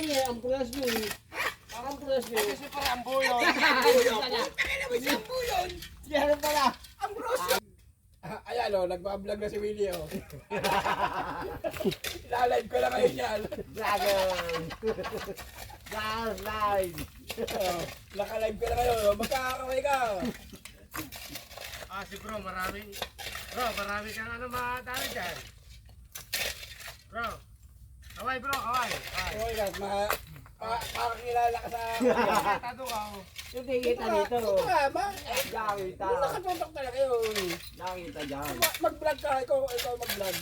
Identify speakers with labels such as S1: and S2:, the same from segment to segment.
S1: niya, ambulance nyo eh. Ambulance nyo.
S2: Kasi para ang buyon.
S1: Yan pala.
S2: Ayan o, nagbablog na si Willie o. Ilalive ko na kayo dyan.
S1: Dragon. Live.
S2: Naka-live ka na kayo, magkakaway ka.
S3: Si bro, marami kang ano madami dyan. Bro, kaway bro, kaway.
S2: Okay lang, makakilala ka sa...
S3: Tato ka ako.
S1: Hindi kita dito.
S2: Ito nga,
S1: Nakita.
S2: nakatutok talaga kayo.
S1: Nakita dyan.
S2: Mag-vlog ka, ikaw mag-vlog.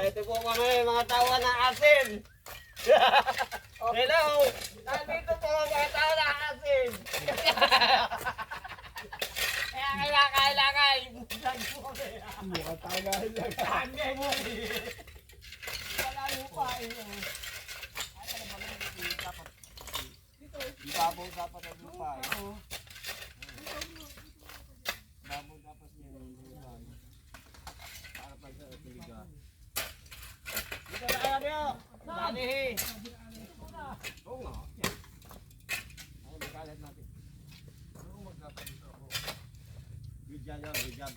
S1: Ito po kami mga tawa ng asin. Hello! Nandito po mga tawa ng asin. Kaya kailangan i-vlog po kami.
S2: Mukha tagal lang.
S1: Hanggang mo eh. Wala lupa eh.
S2: Ibabaw dapat ang lupa. Ibabaw dapat niya yung lupa. Para pag sa tuligan.
S1: Dito na kayo niyo. Danihi.
S2: Oo nga. Ay, magalit natin. Oo, magkapat dito ako. Good job yun, good job.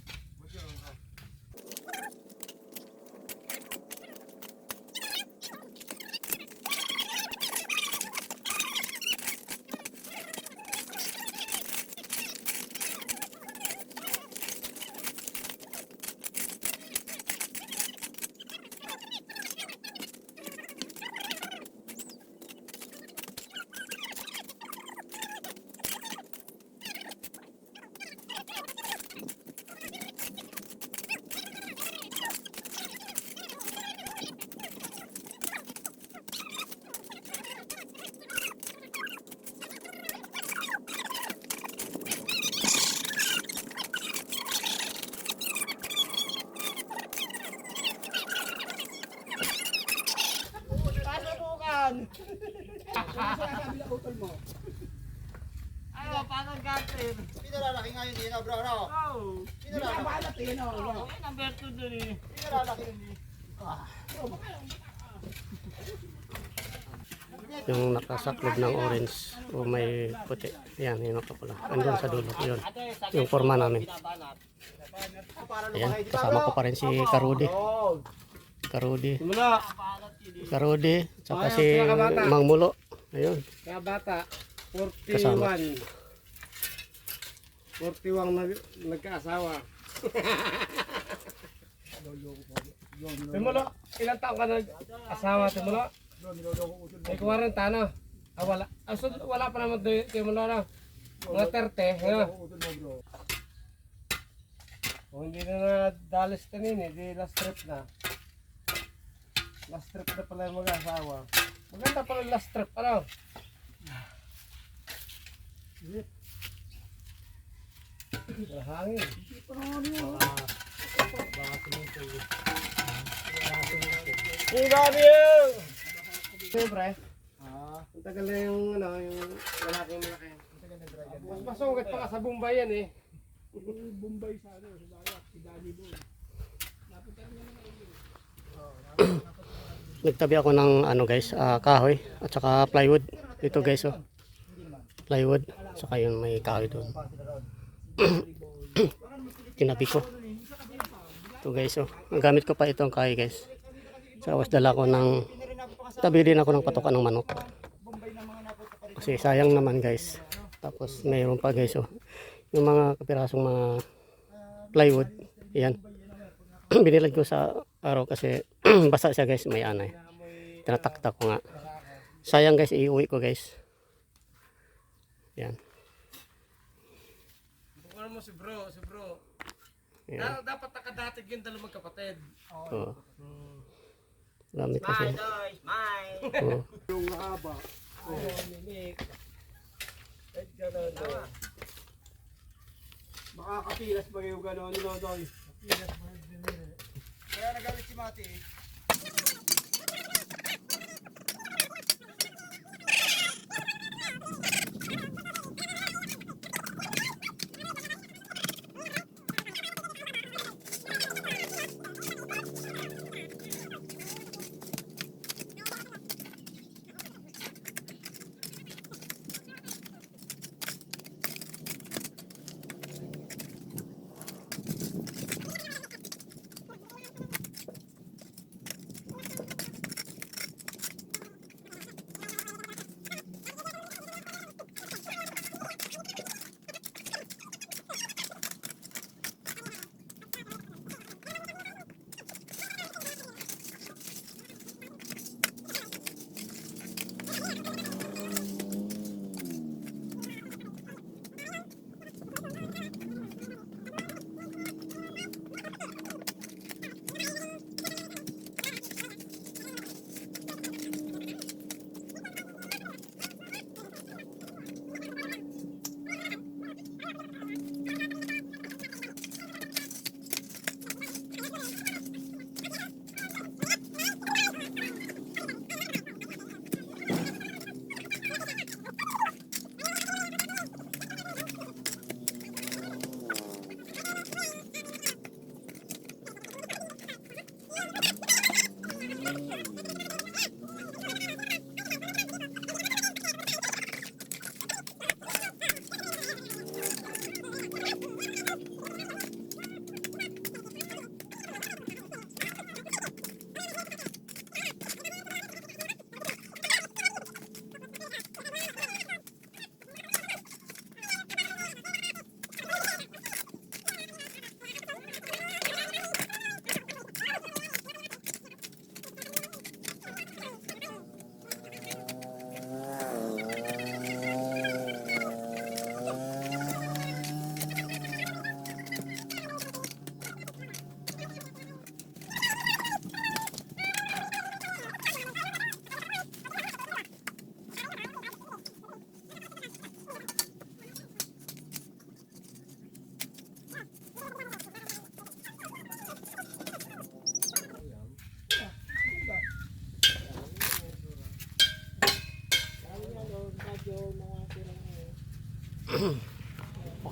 S2: Sinasabi na utol mo.
S1: Ayaw, parang gatin.
S2: Sino lalaki ngayon dito, bro? No?
S1: Oh.
S2: Sino lalaki? Balat eh, no?
S1: Okay, number 2 dun eh.
S2: Sino lalaki yun eh?
S4: Yung nakasaklob ng orange o may puti. Yan, yung nakapula. Andun sa dulo. Yun. Yung forma namin. Ayan, kasama ko pa rin si Karudi. Karudi, saka si Mang Mulo. Ayun.
S3: Kaya bata,
S4: Kasama.
S3: 41 nagkaasawa. Tumulo, ilang taong ka nag-asawa, Tumulo? May 40 na. Wala. So, wala pa naman Tumulo na. Mga 30, ha? Kung hindi na nadalis kanina, di last trip na. Last trip na pala yung mag-asawa. Maganda pala yung last trip, ano? Hangin. Siyempre, ang tagal na yung, ano, yung lalaking malaki. Mas masungit pa ka sa Bombay yan eh.
S2: Bombay sa ano, sa dagat, si Danny Boy.
S4: Nagtabi ako ng ano guys, kahoy at saka plywood. Dito guys, oh. Plywood, saka yun may kahoy doon. Tinabi ko. Ito guys, oh. Ang gamit ko pa itong kahoy guys. Tapos dala ko ng, tabi din ako ng patokan ng manok. Kasi sayang naman guys. Tapos mayroon pa guys, oh. Yung mga kapirasong mga plywood, yan. Binilad ko sa araw kasi basa siya guys, may anay. Tinataktak ko nga. Sayang guys, iuwi ko guys. Yan.
S3: Ano mo si bro?
S4: Yan.
S3: Dapat nakadatig yung dalawang magkapatid.
S4: Oo. Gamit kasi. Oo.
S2: Yung haba. Makakapilas ba yung gano'n, no, Doy? Kaya nagalit si Mati eh.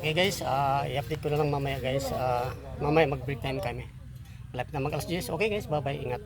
S4: Okay guys, i-update ko na lang mamaya guys. Mamaya mag-break time kami. Malapit na mag alas 10. Okay guys, bye bye, ingat.